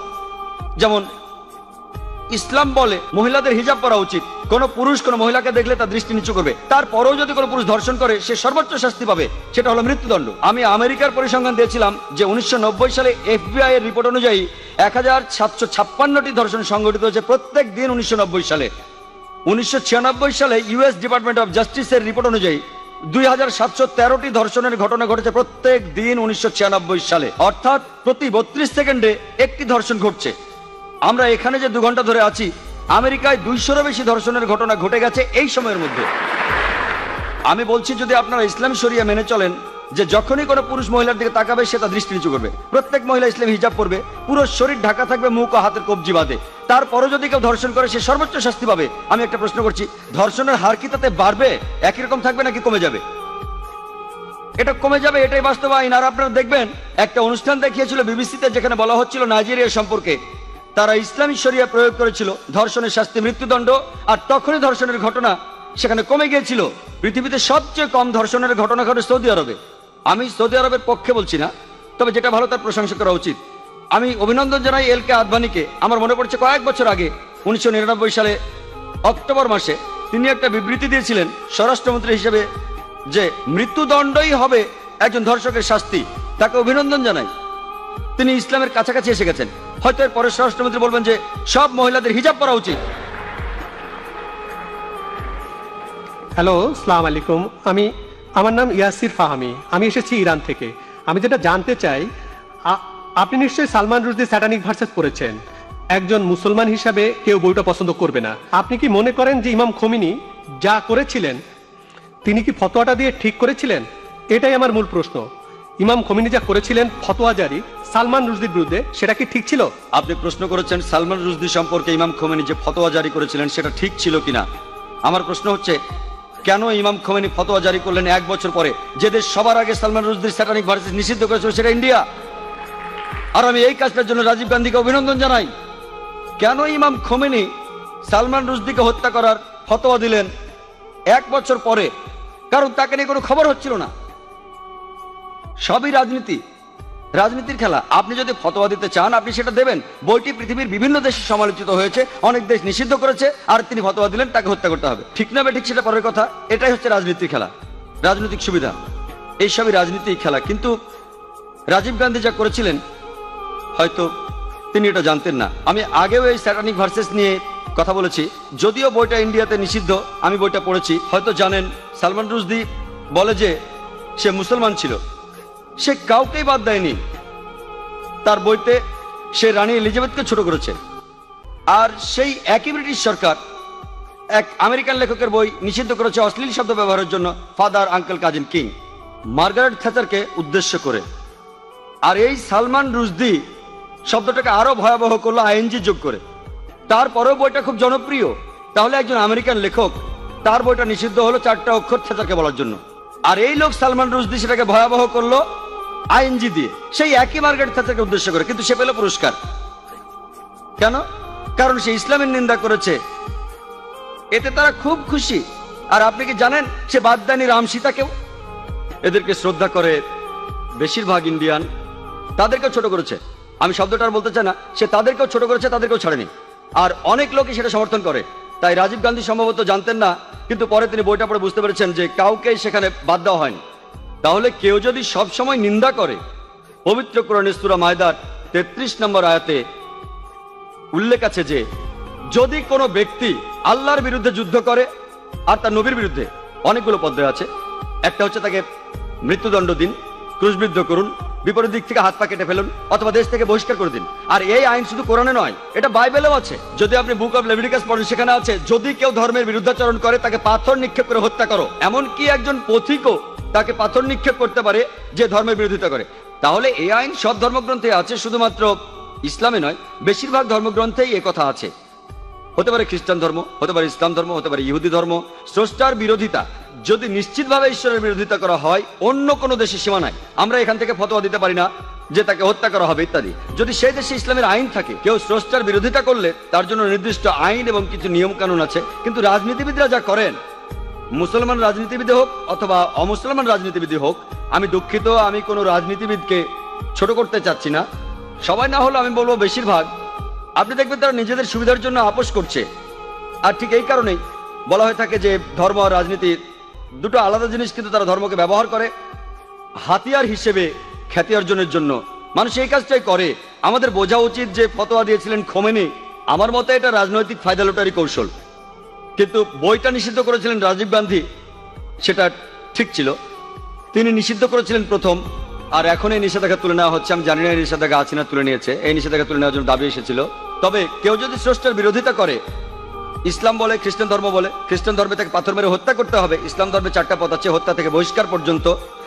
যেমন ইসলাম বলে মহিলাদের হিজাব পরা উচিত। কোন পুরুষ কোন মহিলাকে দেখলে তার দৃষ্টি নিচু করবে, তারপরেও যদি কোনো পুরুষ ধর্ষণ করে সে সর্বোচ্চ শাস্তি পাবে, সেটা হলো মৃত্যুদণ্ড। আমি আমেরিকার পরিসংখ্যান দিয়েছিলাম যে 1990 সালে FBI এর রিপোর্ট অনুযায়ী 1756টি ধর্ষণ সংঘটিত হয়েছে প্রত্যেক দিন 1990 সালে। 1996 সালে US ডিপার্টমেন্ট অফ জাস্টিসের রিপোর্ট অনুযায়ী 2713টি ধর্ষণের ঘটনা ঘটেছে প্রত্যেক দিন 1996 সালে। অর্থাৎ প্রতি 32 সেকেন্ডে একটি ধর্ষণ ঘটছে। আমরা এখানে যে 2 ঘন্টা ধরে আছি, আমেরিকায় 200-এরও বেশি ধর্ষণের ঘটনা ঘটে গেছে এই সময়ের মধ্যে। আমি বলছি যদি আপনারা ইসলাম শরিয়া মেনে চলেন যে যখনই কোনো পুরুষ মহিলার দিকে তাকাবে সে তার দৃষ্টি নিচু করবে, প্রত্যেক মহিলা ইসলাম হিজাব পরবে, পুরো শরীর ঢাকা থাকবে, মুখ ও হাতের কবজি বাঁধে, তারপরও যদি কেউ ধর্ষণ করে সে সর্বোচ্চ শাস্তি পাবে। আমি একটা প্রশ্ন করছি, ধর্ষণের হার কি তাতে বাড়বে, একই রকম থাকবে নাকি কমে যাবে? এটা কমে যাবে, এটাই বাস্তবায়ন। আর আপনারা দেখবেন একটা অনুষ্ঠান দেখিয়েছিল বিবিসিতে, যেখানে বলা হচ্ছিল নাইজেরিয়া সম্পর্কে। তারা ইসলামী শরিয়া প্রয়োগ করেছিল, ধর্ষণের শাস্তি মৃত্যুদণ্ড, আর তখনই ধর্ষণের ঘটনা সেখানে কমে গিয়েছিল। পৃথিবীতে সবচেয়ে কম ধর্ষণের ঘটনা ঘটে সৌদি আরবে। আমি সৌদি আরবের পক্ষে বলছি না, তবে যেটা ভালো তার প্রশংসা করা উচিত। আমি অভিনন্দন জানাই LK আদভানিকে। আমার মনে পড়ছে কয়েক বছর আগে 1999 সালে অক্টোবর মাসে তিনি একটা বিবৃতি দিয়েছিলেন স্বরাষ্ট্রমন্ত্রী হিসেবে যে মৃত্যুদণ্ডই হবে একজন ধর্ষকের শাস্তি। তাকে অভিনন্দন জানাই, তিনি ইসলামের কাছাকাছি এসে গেছেন। হয়তো এর পরে স্বরাষ্ট্রমন্ত্রী বলবেন যে সব মহিলাদের হিজাব পরা উচিত। হ্যালো, সালাম আলাইকুম। আমার নাম ইয়াসির ফাহামি, আমি এসেছি ইরান থেকে। আমি যেটা জানতে চাই, আপনি নিশ্চয়ই সালমান রুশদি স্যাটানিক ভার্সেস পড়েছেন। একজন মুসলমান হিসাবে কেউ বইটা পছন্দ করবে না। আপনি কি মনে করেন যে ইমাম খোমেনি যা করেছিলেন তিনি কি ফতোয়াটা দিয়ে ঠিক করেছিলেন? এটাই আমার মূল প্রশ্ন। ইমাম খোমেনি যা করেছিলেন ফতোয়া জারি সালমান রুশদির বিরুদ্ধে, সেটা কি ঠিক ছিল? আপনি প্রশ্ন করেছেন সালমান রুশদি সম্পর্কে ইমাম খোমেনি যে ফতোয়া জারি করেছিলেন সেটা ঠিক ছিল কিনা। আমার প্রশ্ন হচ্ছে, কেন ইমাম খোমেনি ফতোয়া জারি করলেন 1 বছর পরে, যে দেশ সবার আগে সালমান রুশদির স্যাটানিক ভার্সেস নিষিদ্ধ করেছিল সেটা ইন্ডিয়া। আর আমি এই কাজটার জন্য রাজীব গান্ধীকে অভিনন্দন জানাই। কেন ইমাম খোমেনি সালমান রুশদিকে হত্যা করার ফতোয়া দিলেন 1 বছর পরে? কারণ তাকে নিয়ে কোনো খবর হচ্ছিল না। সবই রাজনীতি, রাজনীতির খেলা। আপনি যদি ফতোয়া দিতে চান আপনি সেটা দেবেন। বইটি পৃথিবীর বিভিন্ন দেশে সমালোচিত হয়েছে, অনেক দেশ নিষিদ্ধ করেছে, আর তিনি ফতোয়া দিলেন তাকে হত্যা করতে হবে। ঠিক না ঠিক সেটা পরের কথা। এটাই হচ্ছে রাজনীতির খেলা, রাজনৈতিক সুবিধা, এইসবই রাজনীতির খেলা। কিন্তু রাজীব গান্ধী যা করেছিলেন হয়তো তিনি এটা জানতেন না। আমি আগেও এই স্যাটানিক ভার্সেস নিয়ে কথা বলেছি, যদিও বইটা ইন্ডিয়াতে নিষিদ্ধ। আমি বইটা পড়েছি, হয়তো জানেন সালমান রুশদি বলে যে সে মুসলমান ছিল, সে কাউকেই বাদ দেয়নি। তার বইতে সে রানী এলিজাবেথকে ছোট করেছে। আর সেই একই ব্রিটিশ সরকার এক আমেরিকান লেখকের বই নিষিদ্ধ করেছে অশ্লীল শব্দ ব্যবহারের জন্য, father uncle cousin king, Margaret থ্যাচারকে উদ্দেশ্য করে। আর এই সালমান রুশদি শব্দটাকে আরো ভয়াবহ করলো আইএনজি যোগ করে। তারপরেও বইটা খুব জনপ্রিয়। তাহলে একজন আমেরিকান লেখক, তার বইটা নিষিদ্ধ হলো 4টা অক্ষর থ্যাচারকে বলার জন্য, আর এই লোক সালমান রুশদি সেটাকে ভয়াবহ করলো আইএনজি দিয়ে, সেই একই মার্গারেট থ্যাচারকে উদ্দেশ্য করে। কিন্তু সে পেল পুরস্কার কেন? কারণ সে ইসলামের নিন্দা করেছে। এতে তারা খুব খুশি। আর আপনি কি জানেন সে বাদ দেয়নি রাম সীতাকেও? এদেরকে শ্রদ্ধা করে বেশিরভাগ ইন্ডিয়ান, তাদেরকেও ছোট করেছে। আমি শব্দটা আর বলতে চাই না, সে তাদেরকেও ছোট করেছে, তাদেরকেও ছাড়েনি। আর অনেক লোকই সেটা সমর্থন করে। তাই রাজীব গান্ধী সম্ভবত জানতেন না, কিন্তু পরে তিনি বইটা পড়ে বুঝতে পেরেছেন যে কাউকেই সেখানে বাদ দেওয়া হয়নি। তাহলে কেউ যদি সব সময় নিন্দা করে, পবিত্র কোরআনের সূরা মায়দার 33 নম্বর আয়াতে উল্লেখ আছে যে যদি কোনো ব্যক্তি আল্লাহর বিরুদ্ধে যুদ্ধ করে আর তার নবীর বিরুদ্ধে, অনেকগুলো পদ্ধতি আছে। একটা হচ্ছে তাকে মৃত্যুদণ্ড দিন, ক্রুশবিদ্ধ করুন, বিপরীত দিক থেকে হাত পা কেটে ফেলুন, অথবা দেশ থেকে বহিষ্কার করে দিন। আর এই আইন শুধু কোরআনে নয়, এটা বাইবেলেও আছে। যদি আপনি বুক অফ লেভিটিকাস পড়েন সেখানে আছে যদি কেউ ধর্মের বিরুদ্ধাচরণ করে তাকে পাথর নিক্ষেপ করে হত্যা করো। এমনকি একজন পথিকও তাকে পাথর নিক্ষেপ করতে পারে যে ধর্মের বিরোধিতা করে। তাহলে এই আইন সব ধর্মগ্রন্থে আছে, শুধুমাত্র ইসলামে নয়, বেশিরভাগ ধর্মগ্রন্থেই এ কথা আছে। হতে পারে খ্রিস্টান ধর্ম, হতে পারে ইসলাম ধর্ম, হতে পারে ইহুদি ধর্ম। স্রষ্টার বিরোধিতা যদি নিশ্চিতভাবে ঈশ্বরের বিরোধিতা করা হয়, অন্য কোনো দেশে সীমা নাই। আমরা এখান থেকে ফতোয়া দিতে পারি না যে তাকে হত্যা করা হবে ইত্যাদি। যদি সেই দেশে ইসলামের আইন থাকে, কেউ স্রষ্টার বিরোধিতা করলে তার জন্য নির্দিষ্ট আইন এবং কিছু নিয়ম কানুন আছে। কিন্তু রাজনীতিবিদরা যা করেন, মুসলমান রাজনীতিবিদ হোক অথবা অমুসলমান রাজনীতিবিদ হোক, আমি দুঃখিত, আমি কোনো রাজনীতিবিদকে ছোট করতে চাচ্ছি না, সবাই না হলে আমি বলবো বেশিরভাগ, আপনি দেখবেন তারা নিজেদের সুবিধার জন্য আপোষ করছে। আর ঠিক এই কারণেই বলা হয়ে থাকে যে ধর্ম আর রাজনীতি দুটো আলাদা জিনিস, কিন্তু তারা ধর্মকে ব্যবহার করে হাতিয়ার হিসেবে খ্যাতি অর্জনের জন্য। মানুষ এই কাজটাই করে। আমাদের বোঝা উচিত যে ফতোয়া দিয়েছিলেন খোমেনি, আমার মতে এটা রাজনৈতিক ফায়দা লুটারি কৌশল। কিন্তু বইটা নিষিদ্ধ করেছিলেন রাজীব গান্ধী, সেটা ঠিক ছিল। তিনি নিষিদ্ধ করেছিলেন প্রথম, আর এখন এই নিষেধাজ্ঞা তুলে নেওয়া হচ্ছে। আমি জানি না এই নিষেধাজ্ঞা আছে না তুলে নিয়েছে। এই নিষেধাজ্ঞা তুলে নেওয়ার জন্য দাবি এসেছিল। তবে কেউ যদি স্রষ্টার বিরোধিতা করে, ইসলাম বলে, খ্রিস্টান ধর্ম বলে, খ্রিস্টান ধর্মে তাকে পাথর মেরে হত্যা করতে হবে। ইসলাম ধর্মে 4টা পথ আছে, হত্যা থেকে বহিষ্কার পর্যন্ত।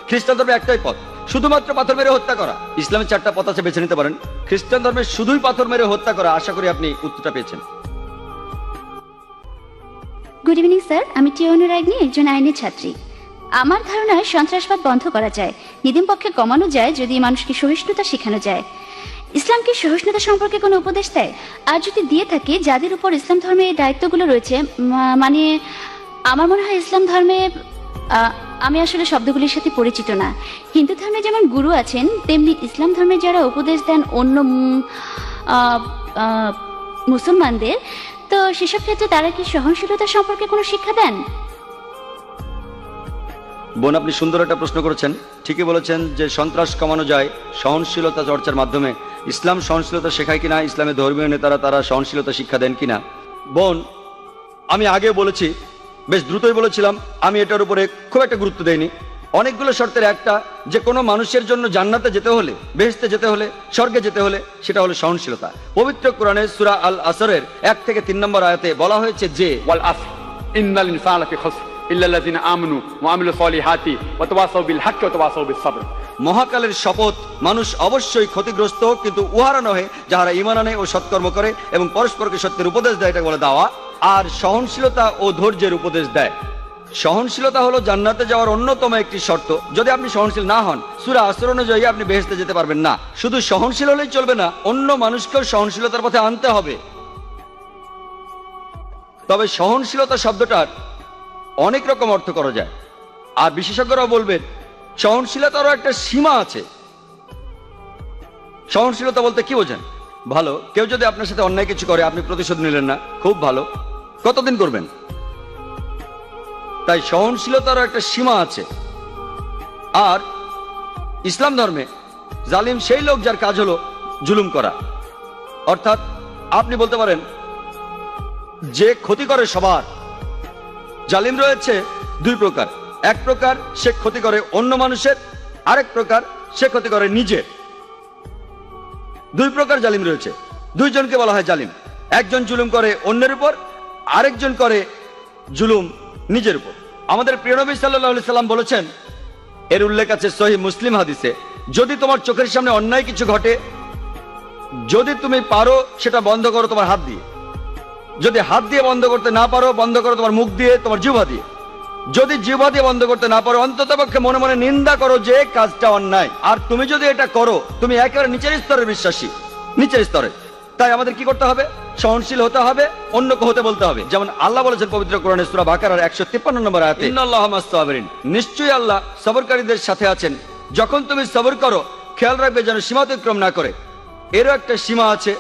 খ্রিস্টান ধর্মে একটাই পথ, শুধুমাত্র পাথর মেরে হত্যা করা। ইসলামে 4টা পথ আছে, বেছে নিতে পারেন। খ্রিস্টান ধর্মে শুধুই পাথর মেরে হত্যা করা। আশা করি আপনি উত্তরটা পেয়েছেন। গুড ইভিনিং স্যার, আমি টিওনুরাগ্নি, একজন আইনের ছাত্রী। আমার ধারণায় সন্ত্রাসবাদ বন্ধ করা যায়, নিদিম পক্ষে কমানো যায় যদি মানুষকে সহিষ্ণুতা শেখানো যায়। ইসলাম কি সহিষ্ণুতা সম্পর্কে কোনো উপদেশ দেয়? আর যদি দিয়ে থাকে, যাদের উপর ইসলাম ধর্মে এই দায়িত্বগুলো রয়েছে, মানে আমার মনে হয় ইসলাম ধর্মে, আমি আসলে শব্দগুলির সাথে পরিচিত না। হিন্দু ধর্মে যেমন গুরু আছেন, তেমনি ইসলাম ধর্মে যারা উপদেশ দেন অন্য মুসলমানদের, তো সেসব ক্ষেত্রে তারা কি সহনশীলতা সম্পর্কে কোনো শিক্ষা দেন? বোন, আপনি সুন্দর একটা প্রশ্ন করেছেন। ঠিকই বলেছেন যে সন্ত্রাস কমানো যায় সহনশীলতা চর্চার মাধ্যমে। ইসলাম সহনশীলতা শেখায় কিনা, ইসলামের ধর্মীয় নেতারা তারা সহনশীলতা শিক্ষা দেন কিনা? বোন, আমি আগে বলেছি, বেশ দ্রুতই বলেছিলাম, আমি এটার উপরে খুব একটা গুরুত্ব দেইনি। অনেকগুলো শর্তের একটা, যে কোনো মানুষের জন্য জান্নাতে যেতে হলে, বেহেশতে যেতে হলে, স্বর্গে যেতে হলে, সেটা হলো সহনশীলতা। পবিত্র কোরআনে সূরা আল আসরের 1 থেকে 3 নম্বর আয়াতে বলা হয়েছে যে ওয়াল আসর ইন্নাল ইনসানা ফি খুসর ইল্লা আল্লাযিনা আমানু ওয়া আমিলুস সলিহাতি ওয়া তাওয়াসাউ বিল হাক্কি ওয়া তাওয়াসাউ বিস সাবর। মহাকালের শপথ, মানুষ অবশ্যই ক্ষতিগ্রস্ত, কিন্তু উহারা নহে যাহারা ঈমান আনে ও সৎকর্ম করে এবং পরস্পরকে সত্যের উপদেশ দেয়, এটা বলে দাওয়া। আর সহনশীলতা ও ধৈর্যের উপদেশ দেয়। সহনশীলতা হলো জান্নাতে যাওয়ার অন্যতম একটি শর্ত। যদি আপনি সহনশীল না হন, সূরা আসর অনুযায়ী আপনি বেহেশতে যেতে পারবেন না। শুধু সহনশীল হলেই চলবে না, অন্য মানুষকেও সহনশীলতার পথে আনতে হবে। তবে সহনশীলতা শব্দটার অনেক রকম অর্থ করা যায়, আর বিশেষজ্ঞরাও বলবেন সহনশীলতারও একটা সীমা আছে। সহনশীলতা বলতে কি বোঝেন? ভালো, কেউ যদি আপনার সাথে অন্যায় কিছু করে, আপনি প্রতিশোধ নিলেন না, খুব ভালো, কতদিন করবেন? তাই সহনশীলতারও একটা সীমা আছে। আর ইসলাম ধর্মে জালিম সেই লোক যার কাজ হলো জুলুম করা। অর্থাৎ আপনি বলতে পারেন যে ক্ষতি করে সবার। জালিম রয়েছে 2 প্রকার। এক প্রকার সে ক্ষতি করে অন্য মানুষের, আরেক প্রকার সে ক্ষতি করে নিজের। 2 প্রকার জালিম রয়েছে। 2 জনকে বলা হয় জালিম। একজন জুলুম করে অন্যের উপর, আরেকজন করে জুলুম নিজের উপর। আমাদের প্রিয় নবী সাল্লাল্লাহু আলাইহি সাল্লাম বলেছেন, এর উল্লেখ আছে সহিহ মুসলিম হাদিসে, যদি তোমার চোখের সামনে অন্যায় কিছু ঘটে, যদি তুমি পারো সেটা বন্ধ করো তোমার হাত দিয়ে। যদি হাত দিয়ে বন্ধ করতে না পারো, বন্ধ করো তোমার মুখ দিয়ে, তোমার জিহ্বা দিয়ে। যদি জিহ্বা দিয়ে বন্ধ করতে না পারো, অন্ততপক্ষে মনে মনে নিন্দা করো যে কাজটা অন্যায়। আর তুমি যদি এটা করো, তুমি একেবারে নিচের স্তরের বিশ্বাসী, নিচের স্তরে। তাই আমাদের কি করতে হবে? সহনশীল হতে হবে, অন্যকে হতে বলতে হবে। যেমন আল্লাহ বলেছেন পবিত্র কোরআনে সূরা বাকারার 153 নম্বর আয়াতে, ইন্নাল্লাহা মা'আস সাবিরিন, নিশ্চয়ই আল্লাহ সবরকারীদের সাথে আছেন। যখন তুমি সবর করো, খেয়াল রাখবে যেন সীমা অতিক্রম না করে। এরও একটা সীমা আছে,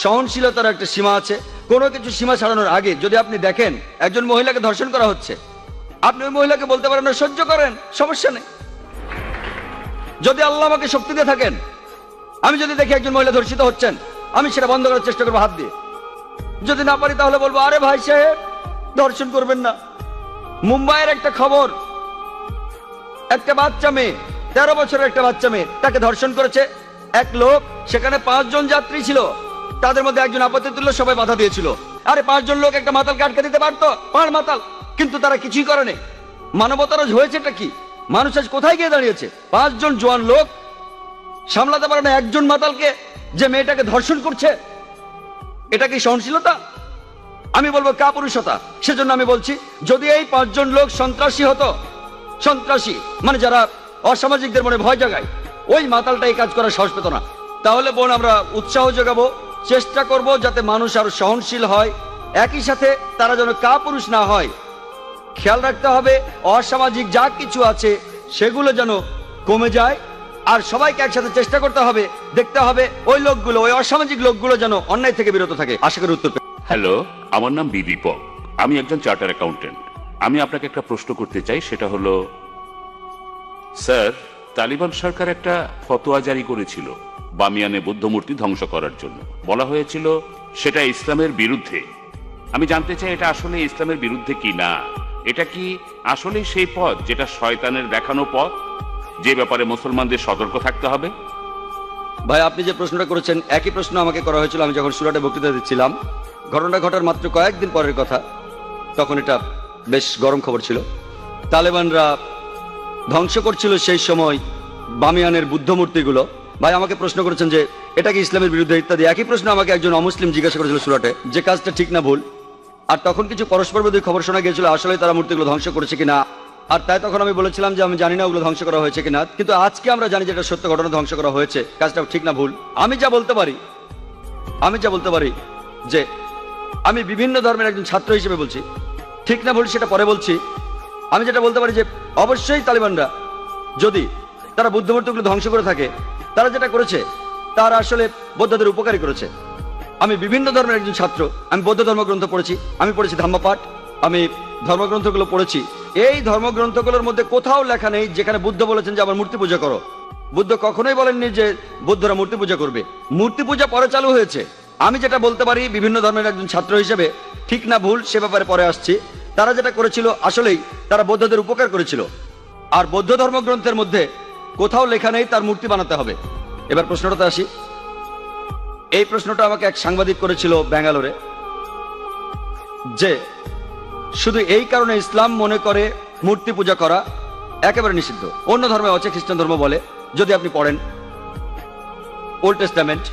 সহনশীলতার একটা সীমা আছে। কোনো কিছু সীমা ছাড়ানোর আগে যদি আপনি দেখেন একজন মহিলাকে ধর্ষণ করা হচ্ছে, আপনি ওই মহিলাকে বলতে পারেন না, সহ্য করেন, সমস্যা নেই। যদি আল্লাহ আমাকে শক্তি দিয়ে থাকেন, আমি যদি দেখি একজন মহিলা ধর্ষিত হচ্ছেন, আমি সেটা বন্ধ করার চেষ্টা করবো হাত দিয়ে। যদি না পারি তাহলে বলবো, আরে ভাই সাহেব ধর্ষণ করবেন না। মুম্বাইয়ের একটা খবর, একটা বাচ্চা মেয়ে, 13 বছরের একটা বাচ্চা মেয়ে, তাকে ধর্ষণ করেছে এক লোক। সেখানে 5 জন যাত্রী ছিল, তাদের মধ্যে একজন আপত্তি তুললো, সবাই বাধা দিয়েছিল। আরে 5 জন লোক একটা মাতালকে আটকে দিতে পারতো, 5 মাতাল, কিন্তু তারা কিছুই করেনি। মানবতার হয়েছেটা কি? মানুষ আজ কোথায় গিয়ে দাঁড়িয়েছে? 5 জন জোয়ান লোক সামলাতে পারে না একজন মাতালকে, যে মেয়েটাকে ধর্ষণ করছে। এটা কি সহনশীলতা? আমি বলবো কাপুরুষতা। সেজন্য আমি বলছি, যদি এই 5 জন লোক সন্ত্রাসী হতো, সন্ত্রাসী মানে যারা অসামাজিকদের মনে ভয় জাগায়, ওই মাতালটা এই কাজ করার সাহস পেত না। তাহলে বোন আমরা উৎসাহ যোগাবো, চেষ্টা করব যাতে মানুষ আরো সহনশীল হয়, একই সাথে তারা যেন কাপুরুষ না হয়। খেয়াল রাখতে হবে অসামাজিক যা কিছু আছে সেগুলো যেন কমে যায়, আর সবাইকে একসাথে চেষ্টা করতে হবে, দেখতে হবে ওই লোকগুলো, ওই অসামাজিক লোকগুলো যেন অন্যায় থেকে বিরত থাকে। আশা করি উত্তর পেয়ে। হ্যালো, আমার নাম দীপক, আমি একজন চার্টার অ্যাকাউন্টেন্ট। আমি আপনাকে একটা প্রশ্ন করতে চাই, সেটা হলো স্যার, তালিবান সরকার একটা ফতোয়া জারি করেছিল বামিয়ানে বুদ্ধ মূর্তি ধ্বংস করার জন্য। বলা হয়েছিল সেটা ইসলামের বিরুদ্ধে। আমি জানতে চাই এটা আসলে ইসলামের বিরুদ্ধে কি না, এটা কি আসলে সেই পথ যেটা শয়তানের দেখানো পথ, যে ব্যাপারে মুসলমানদের সতর্ক থাকতে হবে? ভাই আপনি যে প্রশ্নটা করেছেন একই প্রশ্ন আমাকে করা হয়েছিল আমি যখন সুরাটে বক্তৃতা দিচ্ছিলাম। ঘটনা ঘটার মাত্র কয়েকদিন পরের কথা, তখন এটা বেশ গরম খবর ছিল। তালেবানরা ধ্বংস করছিল সেই সময় বামিয়ানের বুদ্ধ মূর্তিগুলো। ভাই আমাকে প্রশ্ন করেছেন যে এটা কি ইসলামের বিরুদ্ধে ইত্যাদি। একই প্রশ্ন আমাকে একজন অমুসলিম জিজ্ঞাসা করেছিল সুরাটে, যে কাজটা ঠিক না ভুল। আর তখন কিছু পরস্পর বিরোধী খবর শোনা গিয়েছিল আসলে তারা মূর্তিগুলো ধ্বংস করেছে কিনা। আর তাই তখন আমি বলেছিলাম যে আমি জানি না ওগুলো ধ্বংস করা হয়েছে কিনা, কিন্তু আজকে আমরা জানি যে এটা সত্য ঘটনা, ধ্বংস করা হয়েছে। কাজটা ঠিক না ভুল, আমি যা বলতে পারি যে আমি বিভিন্ন ধর্মের একজন ছাত্র হিসেবে বলছি, ঠিক না ভুল সেটা পরে বলছি। আমি যেটা বলতে পারি যে অবশ্যই তালিবানরা যদি তারা বুদ্ধ মূর্তিগুলো ধ্বংস করে থাকে, তারা যেটা করেছে তারা আসলে বৌদ্ধদের উপকারী করেছে। আমি বিভিন্ন ধর্মের একজন ছাত্র, আমি বৌদ্ধ ধর্মগ্রন্থ পড়েছি, আমি পড়েছি ধম্মপাঠ, আমি ধর্মগ্রন্থগুলো পড়েছি। এই ধর্মগ্রন্থগুলোর মধ্যে কোথাও লেখা নেই যেখানে বুদ্ধ বলেছেন যে আবার মূর্তি পূজা করো। বুদ্ধ কখনোই বলেননি যে বৌদ্ধরা মূর্তি পূজা করবে। মূর্তি পূজা পরে চালু হয়েছে। আমি যেটা বলতে পারি বিভিন্ন ধর্মের একজন ছাত্র হিসেবে, ঠিক না ভুল সে ব্যাপারে পরে আসছি, তারা যেটা করেছিল আসলেই তারা বৌদ্ধদের উপকার করেছিল। আর বৌদ্ধ ধর্মগ্রন্থের মধ্যে কোথাও লেখা নেই তার মূর্তি বানাতে হবে। এবার প্রশ্নটাতে আসি। এই প্রশ্নটা আমাকে এক সাংবাদিক করেছিল ব্যাঙ্গালোরে, যে শুধু এই কারণে ইসলাম মনে করে মূর্তি পূজা করা একেবারে নিষিদ্ধ, অন্য ধর্মে আছে, খ্রিস্টান ধর্ম বলে। যদি আপনি পড়েন ওল্ড টেস্টামেন্ট,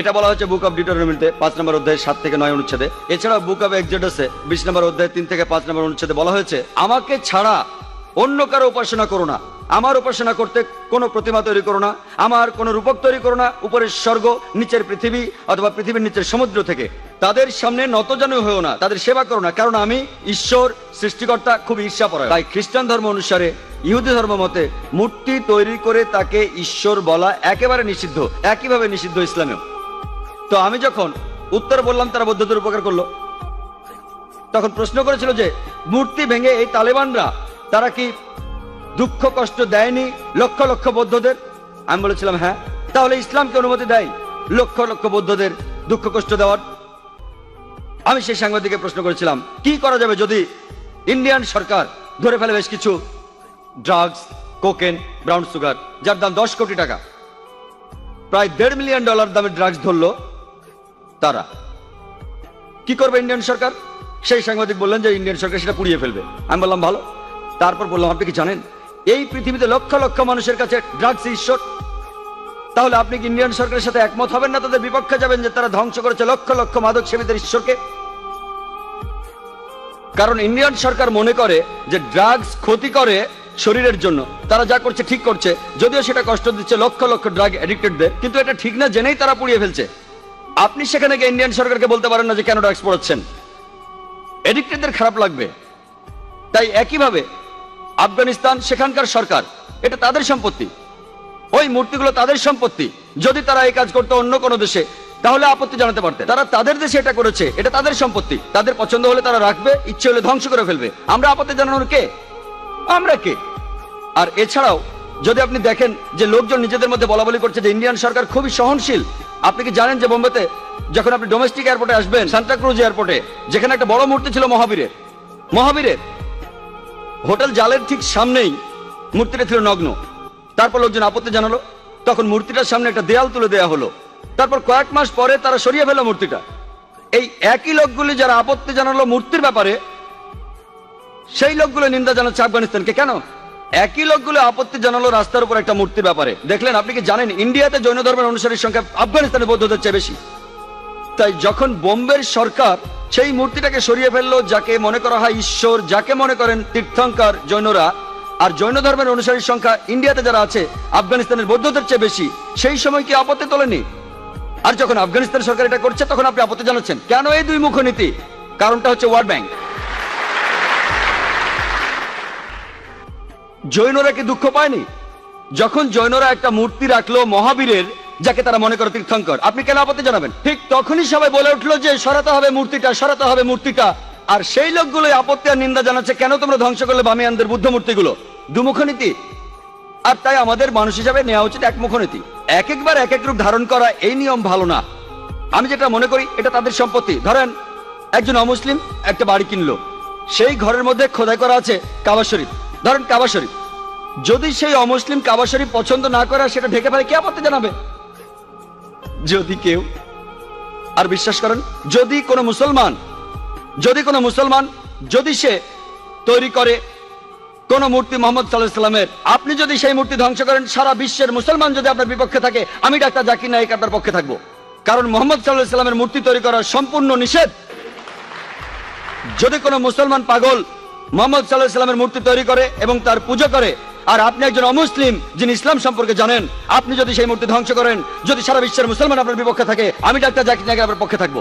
এটা বলা হচ্ছে বুক অফ ডিউটেরোনমিতে 5 নম্বর অধ্যায় 7 থেকে 9 অনুচ্ছেদে। এছাড়া বুক অফ এক্সোডাসে 20 নম্বর অধ্যায় 3 থেকে 5 নম্বর অনুচ্ছেদে বলা হয়েছে আমাকে ছাড়া অন্য কারো উপাসনা করো না, আমার উপাসনা করতে কোনো প্রতিমা তৈরি করো না, আমার কোনো রূপক তৈরি করো না উপরের স্বর্গ নিচের পৃথিবী অথবা পৃথিবীর নিচের সমুদ্র থেকে। তাদের সামনে নতজানু হয়েও না, তাদের সেবা করো না, কারণ আমি ঈশ্বর সৃষ্টিকর্তা খুব ঈর্ষাপরায়ণ। তাই খ্রিস্টান ধর্ম অনুসারে, ইহুদি ধর্ম মতে মূর্তি তৈরি করে তাকে ঈশ্বর বলা একেবারে নিষিদ্ধ, একইভাবে নিষিদ্ধ ইসলামেও। তো আমি যখন উত্তর বললাম তারা বৌদ্ধদের উপকার করলো, তখন প্রশ্ন করেছিল যে মূর্তি ভেঙে এই তালেবানরা তারা কি দুঃখ কষ্ট দেয়নি লক্ষ লক্ষ বৌদ্ধদের? আমি বলেছিলাম হ্যাঁ। তাহলে ইসলামকে অনুমতি দেয় লক্ষ লক্ষ বৌদ্ধদের দুঃখ কষ্ট দেওয়ার? আমি সেই সাংবাদিককে প্রশ্ন করেছিলাম কি করা যাবে যদি ইন্ডিয়ান সরকার ধরে ফেলে বেশ কিছু ড্রাগস, কোকেন, ব্রাউন সুগার, যার দাম 10 কোটি টাকা, প্রায় $1.5 মিলিয়ন দামের ড্রাগস ধরলো, তারা কি করবে ইন্ডিয়ান সরকার? সেই সাংবাদিক বললেন যে ইন্ডিয়ান সরকার সেটা পুড়িয়ে ফেলবে। আমি বললাম ভালো। তারপর বললাম আপনি কি জানেন এই পৃথিবীতে লক্ষ লক্ষ মানুষের কাছে ড্রাগস ঈশ্বর? তাহলে আপনি কি ইন্ডিয়ান সরকারের সাথে একমত হবেন না, তাদের বিপক্ষে যাবেন যে তারা ধ্বংস করেছে লক্ষ লক্ষ মাদক সেবীদের ঈশ্বরকে? কারণ ইন্ডিয়ান সরকার মনে করে যে ড্রাগস ক্ষতি করে শরীরের জন্য, তারা যা করছে ঠিক করছে, যদিও সেটা কষ্ট দিচ্ছে লক্ষ লক্ষ ড্রাগ এডিক্টেডদের, কিন্তু এটা ঠিক না জেনেই তারা পুড়িয়ে ফেলছে। আপনি সেখানে গিয়ে ইন্ডিয়ান সরকারকে বলতে পারেন না যে কেন ড্রাগস পড়াচ্ছেন, এডিক্টেডদের খারাপ লাগবে। তাই একইভাবে আফগানিস্তান, সেখানকার সরকার, এটা তাদের সম্পত্তি, ওই মূর্তিগুলো তাদের সম্পত্তি। যদি তারা এই কাজ করতো অন্য কোনো দেশে তাহলে আপত্তি জানাতে পারতে। তারা তাদের দেশে এটা করেছে, এটা তাদের সম্পত্তি, তাদের পছন্দ হলে তারা রাখবে, ইচ্ছে হলে ধ্বংস করে ফেলবে। আমরা আপত্তি জানানোর কে? আমরা কে? আর এছাড়াও যদি আপনি দেখেন যে লোকজন নিজেদের মধ্যে বলা বলি করছে যে ইন্ডিয়ান সরকার খুবই সহনশীল। আপনি কি জানেন যে বোম্বেতে যখন আপনি ডোমেস্টিক এয়ারপোর্টে আসবেন, সান্টাক্রুজ এয়ারপোর্টে, যেখানে একটা বড় মূর্তি ছিল মহাবীরের হোটেল জালের ঠিক সামনেই মূর্তিটা ছিল নগ্ন। তারপর লোকজন আপত্তি জানালো, তখন মূর্তিটার সামনে একটা দেয়াল তুলে দেওয়া হলো। তারপর কয়েক মাস পরে তারা সরিয়ে ফেললো মূর্তিটা। এই একই লোকগুলি যারা আপত্তি জানালো মূর্তির ব্যাপারে, সেই লোকগুলো নিন্দা জানাচ্ছে আফগানিস্তানকে। কেন? একই লোকগুলো আপত্তি জানালো রাস্তার উপর একটা মূর্তির ব্যাপারে। দেখলেন? আপনি কি জানেন ইন্ডিয়াতে জৈন ধর্মের অনুসারীর সংখ্যা আফগানিস্তানে বৌদ্ধদের চেয়ে বেশি? তাই যখন বোম্বের সরকার সেই মূর্তিটাকে সরিয়ে ফেললো, যাকে মনে করা হয় ঈশ্বর, যাকে মনে করেন তীর্থঙ্কর জৈনরা, আর জৈন ধর্মের অনুসারীর সংখ্যা ইন্ডিয়াতে যারা আছে আফগানিস্তানের বৌদ্ধদের চেয়ে বেশি, সেই সময় কি আপত্তি তোলেনি? আর যখন আফগানিস্তান সরকার এটা করছে তখন আপনি আপত্তি জানাচ্ছেন কেন? এই দুই মুখ নীতি। কারণটা হচ্ছে ওয়ার্ল্ড ব্যাংক। জৈনরা কি দুঃখ পায়নি যখন জৈনরা একটা মূর্তি রাখলো মহাবীরের, যাকে তারা মনে করে তীর্থঙ্কর? আপনি কেন আপত্তি জানাবেন? ঠিক তখনই সবাই বলে উঠলো যে সরাতে হবে মূর্তিটা, সরাতে হবে মূর্তিটা। আর সেই লোকগুলোই আপত্তি আর নিন্দা জানাচ্ছে কেন তোমরা ধ্বংস করলে বামিয়ানদের বুদ্ধ মূর্তিগুলো। দুমুখনীতি। আর তাই আমাদের মানুষ হিসাবে নেওয়া উচিত একমুখনীতি। এক একবার এক এক রূপ ধারণ করা, এই নিয়ম ভালো না। আমি যেটা মনে করি এটা তাদের সম্পত্তি। ধরেন একজন অমুসলিম একটা বাড়ি কিনলো, সেই ঘরের মধ্যে খোদাই করা আছে কাবা শরীফ, ধরেন কাবা শরীফ। যদি সেই অমুসলিম কাবা শরীফ পছন্দ না করে সেটা ঢেকে ফেলে, কে আপত্তি জানাবে? যদি কেউ, আর বিশ্বাস করেন যদি কোনো মুসলমান যদি সে তৈরি করে কোন মূর্তি মোহাম্মদ সাল্লাল্লাহু আলাইহি সাল্লামের, আপনি যদি সেই মূর্তি ধ্বংস করেন, সারা বিশ্বের মুসলমান যদি আপনার বিপক্ষে থাকে, আমি ডাক্তার জাকির নায়েক আপনার পক্ষে থাকবো। কারণ মোহাম্মদ সাল্লাল্লাহু আলাইহি সাল্লামের মূর্তি তৈরি করা সম্পূর্ণ নিষেধ। যদি কোনো মুসলমান পাগল মোহাম্মদ সাল্লাল্লাহু আলাইহি সাল্লামের মূর্তি তৈরি করে এবং তার পূজা করে, আর আপনি একজন অমুসলিম যিনি ইসলাম সম্পর্কে জানেন, আপনি যদি সেই মূর্তি ধ্বংস করেন, যদি সারা বিশ্বের মুসলমান আপনার বিপক্ষে থাকে, আমি ডাক্তার জাকির নায়েক আপনার পক্ষে থাকবো।